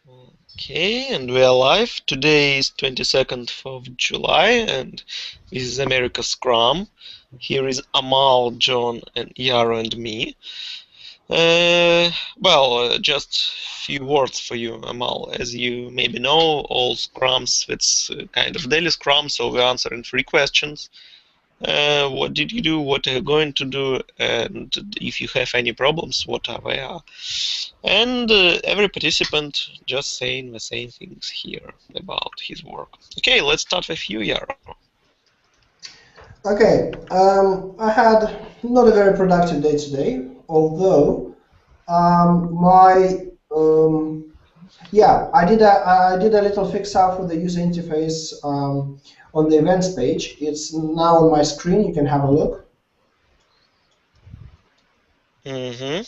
Okay, and we are live. Today is 22nd of July, and this is AmericasScrum. Here is Amal, John, and Yaro, and me. Just few words for you, Amal. As you maybe know, all Scrums, it's kind of daily Scrum, so we're answering 3 questions. What did you do? What are you going to do? And if you have any problems, what are they? And every participant just saying the same things here about his work. Okay, let's start with you, Yaro. Okay, I had not a very productive day today, although I did a little fix up for the user interface on the events page. It's now on my screen. You can have a look. Mm-hmm.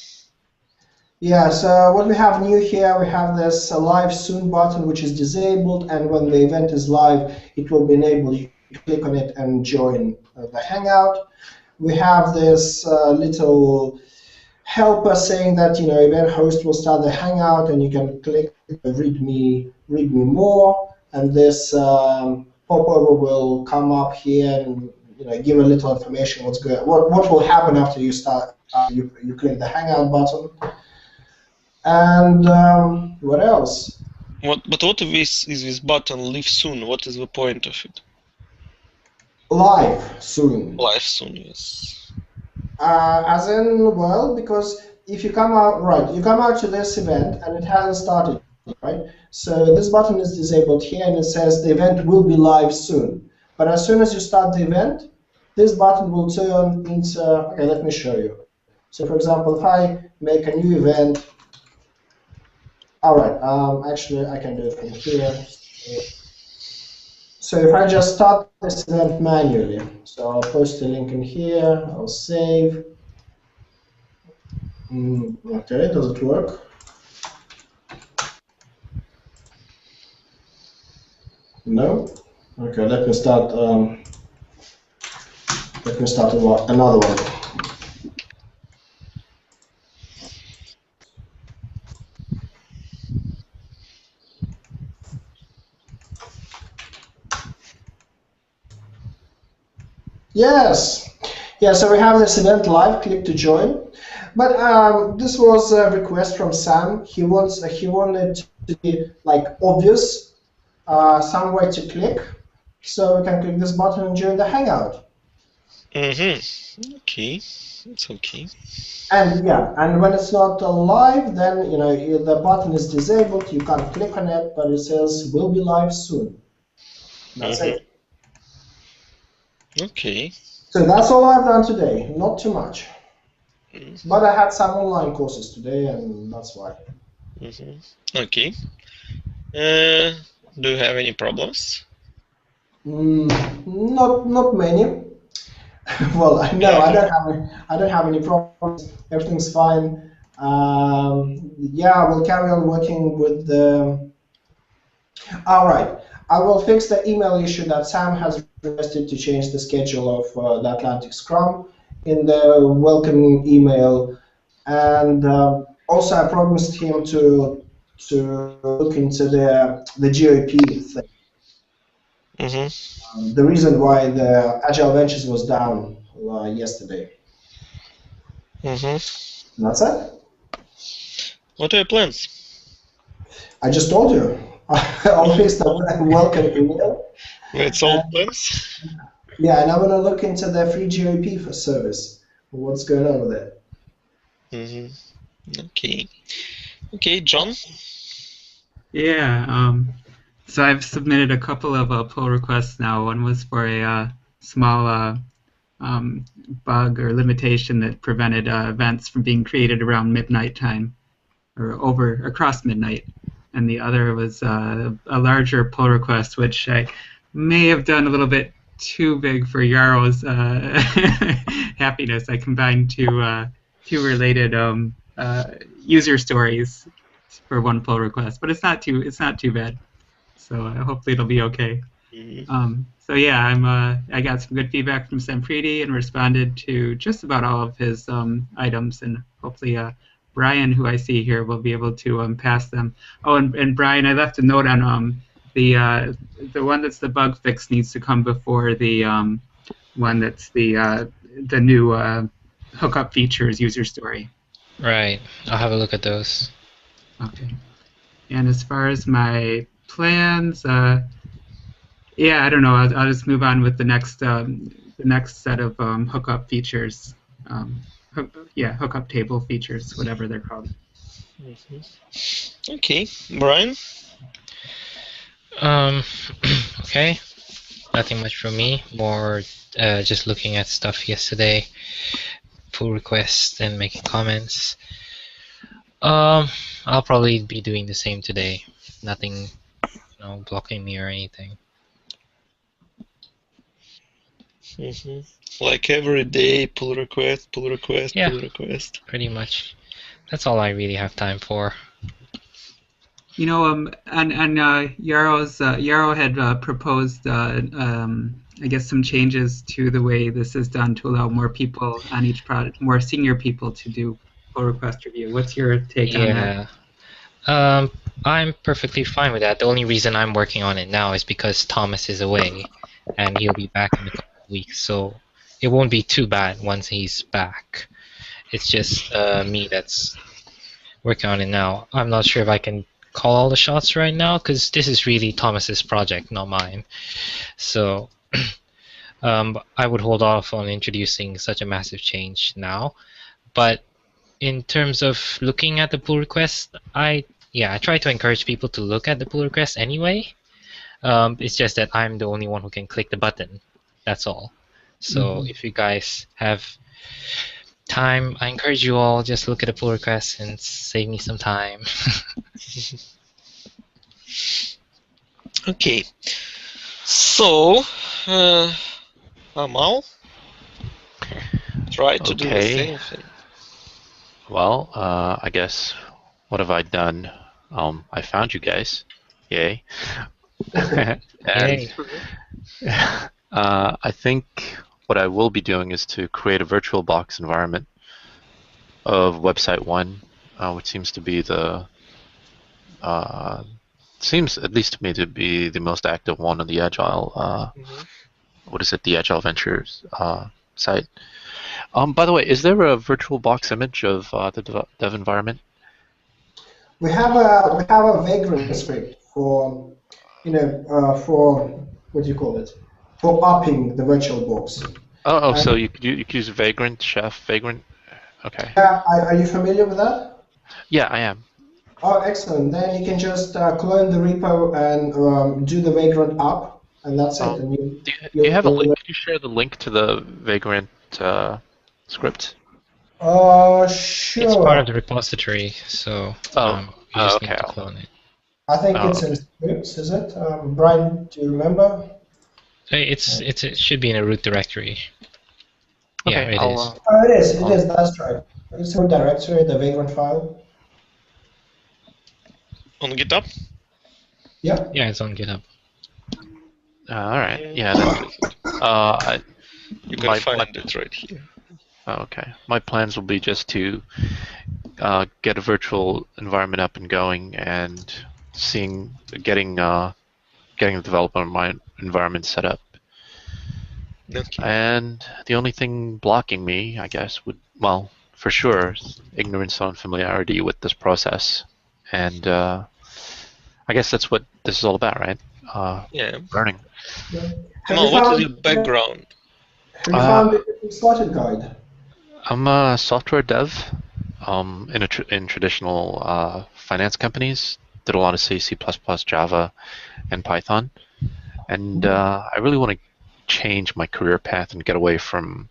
Yeah, so what we have new here, we have this live soon button, which is disabled, and when the event is live, it will be enabled. You click on it and join the Hangout. We have this little helper saying that event host will start the Hangout, and you can click read me more, and this popover will come up here and give a little information what will happen after you click the Hangout button. And what else? But what is this button "Leave soon"? What is the point of it? Live soon. Live soon, yes. As in, well, because if you come out to this event and it hasn't started, right? So this button is disabled here, and it says the event will be live soon. But as soon as you start the event, this button will turn into. Okay, let me show you. So, for example, if I make a new event. All right. Actually, I can do it from here. So if I just start this event manually, so I'll post a link in here, I'll save. Okay, does it work? No? Okay, let me start another one. Yes. Yeah, so we have this event live, click to join. But this was a request from Sam. He wanted to be like obvious, somewhere to click. So we can click this button and join the Hangout. Mm-hmm. Okay, it's okay. And yeah, and when it's not live, then the button is disabled. You can't click on it, but it says "will be live soon." That's it. Okay. So that's all I've done today. Not too much, but I had some online courses today, and that's why. Okay. Do you have any problems? Not many. Well, no, I don't have any problems. Everything's fine. Yeah, we'll carry on working with the. All right. I will fix the email issue that Sam has requested to change the schedule of the Atlantic Scrum in the welcome email, and also I promised him to look into the GOP thing. The reason why the Agile Ventures was down yesterday. That's it. What are your plans? I just told you. Always the welcome email. It's all plans? Yeah, and I'm going to look into the free GOP for service. What's going on with it? Okay. Okay, John? Yeah, so I've submitted a couple of pull requests now. One was for a small bug or limitation that prevented events from being created around midnight time or across midnight. And the other was a larger pull request, which I may have done a little bit too big for Yaro's happiness. I combined two related user stories for one pull request, but it's not too bad. So hopefully it'll be okay. So yeah, I got some good feedback from Sampriti and responded to just about all of his items, and hopefully Brian, who I see here, will be able to pass them. Oh, and Brian, I left a note on the one that's the bug fix needs to come before the one that's the new hookup features user story. Right. I'll have a look at those. Okay. And as far as my plans, yeah, I don't know. I'll just move on with the next set of hookup features. Hookup table features, whatever they're called. Okay, Brian. Okay. Nothing much from me. More just looking at stuff yesterday, pull requests and making comments. I'll probably be doing the same today. Nothing, blocking me or anything. Like every day, pull request, pull request, Yeah. pull request. Pretty much. That's all I really have time for. And Yarrow had proposed, I guess, some changes to the way this is done to allow more people on each product, more senior people to do pull request review. What's your take on that? Yeah. I'm perfectly fine with that. The only reason I'm working on it now is because Thomas is away, and he'll be back in a couple of weeks, so it won't be too bad once he's back. It's just me that's working on it now. I'm not sure if I can call all the shots right now, because this is really Thomas's project, not mine. So I would hold off on introducing such a massive change now. But in terms of looking at the pull request, I try to encourage people to look at the pull request anyway. It's just that I'm the only one who can click the button. That's all. So if you guys have time, I encourage you all just look at the pull request and save me some time. Okay. So, Amal, try to do the same thing. Well, I guess, what have I done? I found you guys. Yay. And Yay. I think what I will be doing is to create a VirtualBox environment of website 1, which seems to be seems, at least to me, to be the most active one on the Agile, the Agile Ventures site. By the way, is there a VirtualBox image of the dev environment? We have a Vagrant script for what do you call it? For upping the VirtualBox. So you could use Vagrant, Chef, Vagrant. Okay. Yeah, are you familiar with that? Yeah, I am. Oh, excellent. Then you can just clone the repo and do the Vagrant up, and that's it. And do you have a link? Could you share the link to the Vagrant script? Sure. It's part of the repository, so you just need to clone it. I think it's in scripts, is it? Brian, do you remember? It should be in a root directory. Yeah, it is. Oh, it is. That's right. It's a root directory, the Vagrant file. On GitHub? Yeah. Yeah, it's on GitHub. All right. Yeah. You can find it right here. Okay. My plans will be just to get a virtual environment up and going, and getting the development of my environment set up. Okay. And the only thing blocking me, I guess, would, well, for sure, ignorance or unfamiliarity with this process. And I guess that's what this is all about, right? Yeah. Learning. Kamal, what is your background? Have you found the Started Guide? I'm a software dev in traditional finance companies. Did a lot of C, C++, Java, and Python. And I really want to change my career path and get away from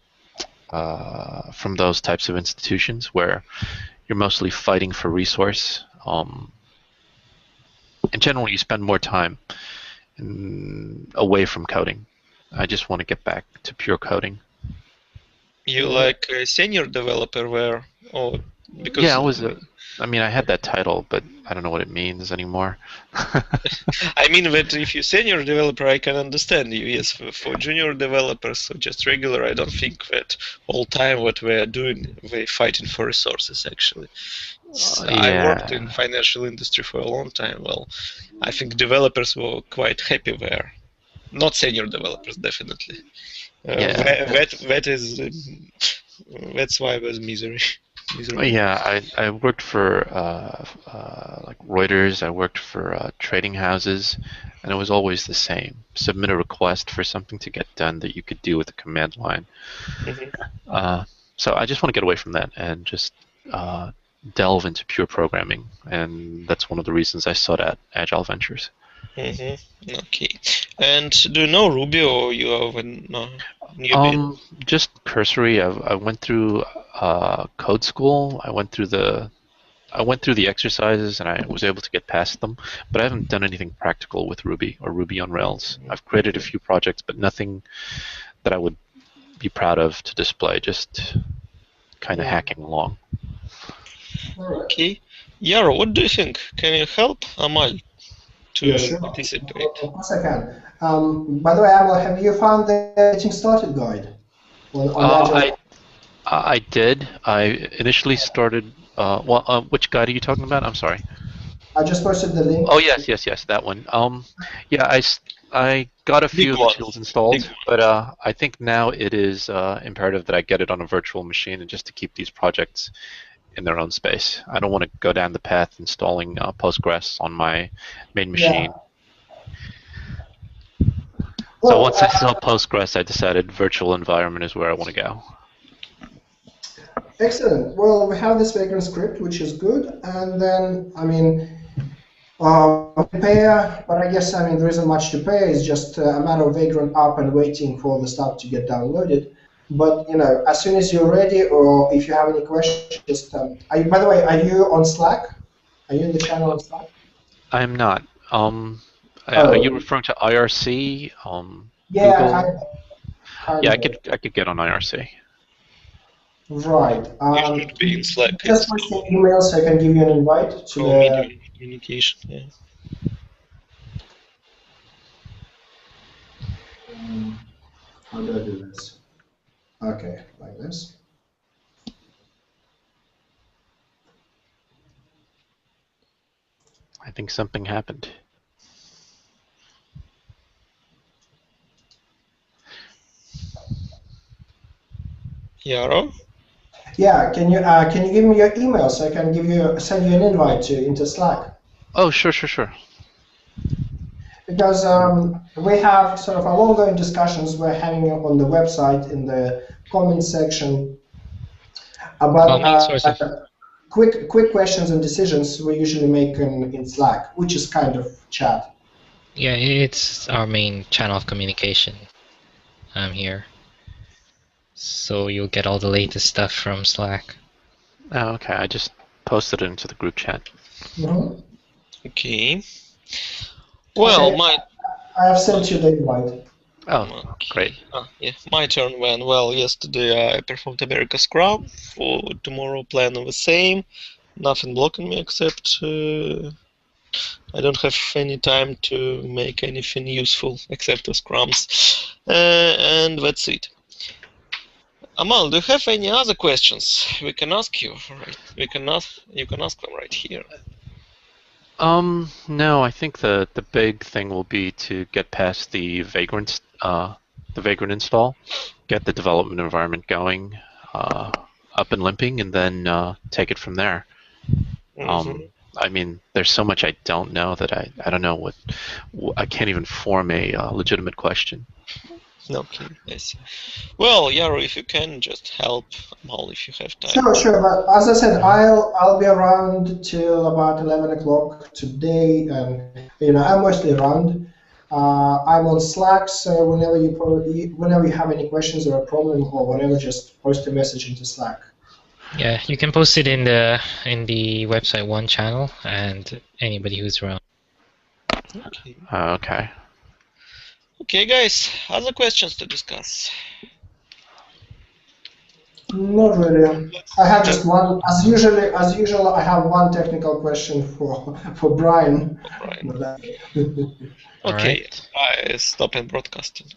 those types of institutions where you're mostly fighting for resource. And generally, you spend more time away from coding. I just want to get back to pure coding. You like a senior developer where, or Because Yeah, I mean, I had that title, but I don't know what it means anymore. I mean that if you're senior developer, I can understand you. Yes, for junior developers, so just regular, I don't think that all time what we're doing, we're fighting for resources. Actually, I worked in Yeah, financial industry for a long time. Well, I think developers were quite happy there. Not senior developers, definitely. yeah, That's why it was miserable. yeah. I worked for like Reuters. I worked for trading houses, and it was always the same. Submit a request for something to get done that you could do with a command line. Hmm. Uh, so I just want to get away from that and just uh, delve into pure programming, and that's one of the reasons I sought out Agile Ventures. Hmm. Okay. And do you know Ruby or you are a newbie? Just cursory. I went through code school. I went through the exercises and I was able to get past them, but I haven't done anything practical with Ruby or Ruby on Rails. I've created a few projects, but nothing that I would be proud of to display. Just kind of Yeah. hacking along. All right. Okay. Yaro, what do you think? Can you help Amal Yeah, to sure. participate? Of course I can. By the way, Amal, have you found the Getting Started guide on Uh, Agile? I I did. I initially started. Which guide are you talking about? I'm sorry. I just posted the Oh link. yes, yes, yes, that one. Yeah, I got a Big few of the one. tools Big installed, one. but I think now it is imperative that I get it on a virtual machine and just to keep these projects in their own space. I don't want to go down the path installing Postgres on my main Yeah. machine. So Well, once I saw Postgres, I decided virtual environment is where I want to go. excellent. Well, we have this Vagrant script, which is good, and then I mean, pay, but I guess I mean there isn't much to pay. It's just a matter of Vagrant up and waiting for the stuff to get downloaded. But you know, as soon as you're ready, or if you have any questions, just by the way, are you on Slack? Are you in the channel on Slack? I'm not. Are you Oh, referring to IRC? yeah, Google? kind Yeah, of. I could get on IRC. Right. You should be in Slack. Just It's post your email so I can give you an invite to for the. media communication. Yeah. How do I do this? Okay, like this. I think something happened. Yaro? Yeah, can you give me your email so I can send you an invite to into Slack? Oh, sure, sure, sure. Because we have sort of ongoing discussions we're having on the website in the comments section Well, about main source of quick questions and decisions we usually make in Slack, which is kind of chat. yeah, it's our main channel of communication. I'm here, so you'll get all the latest stuff from Slack. Oh, okay. I just posted it into the group chat. Mhm. Okay. Well, Okay, my I have sent you the invite. Oh, great. okay. Yeah, my turn went well. Yesterday I performed AmericasScrum. For tomorrow, plan the same. Nothing blocking me except I don't have any time to make anything useful except the scrums, and that's it. Amal, do you have any other questions? We can ask you. Right? You can ask them right here. No, I think the big thing will be to get past the Vagrant install, get the development environment going, up and limping, and then take it from there. Hmm. I mean, there's so much I don't know that I don't know I can't even form a legitimate question. Okay, I see. Well, Yaro, if you can, just help Amal if you have time. Sure, sure. But as I said, I'll be around till about 11 o'clock today, and I'm mostly around. I'm on Slack, so whenever you have any questions or a problem or whatever, just post a message into Slack. Yeah, you can post it in the website one channel, and anybody who's around. Okay. Okay. Okay, guys. Other questions to discuss? Not really. I have just one. As usual, I have one technical question for Brian. Brian. But Okay, Alright. I stop in broadcasting.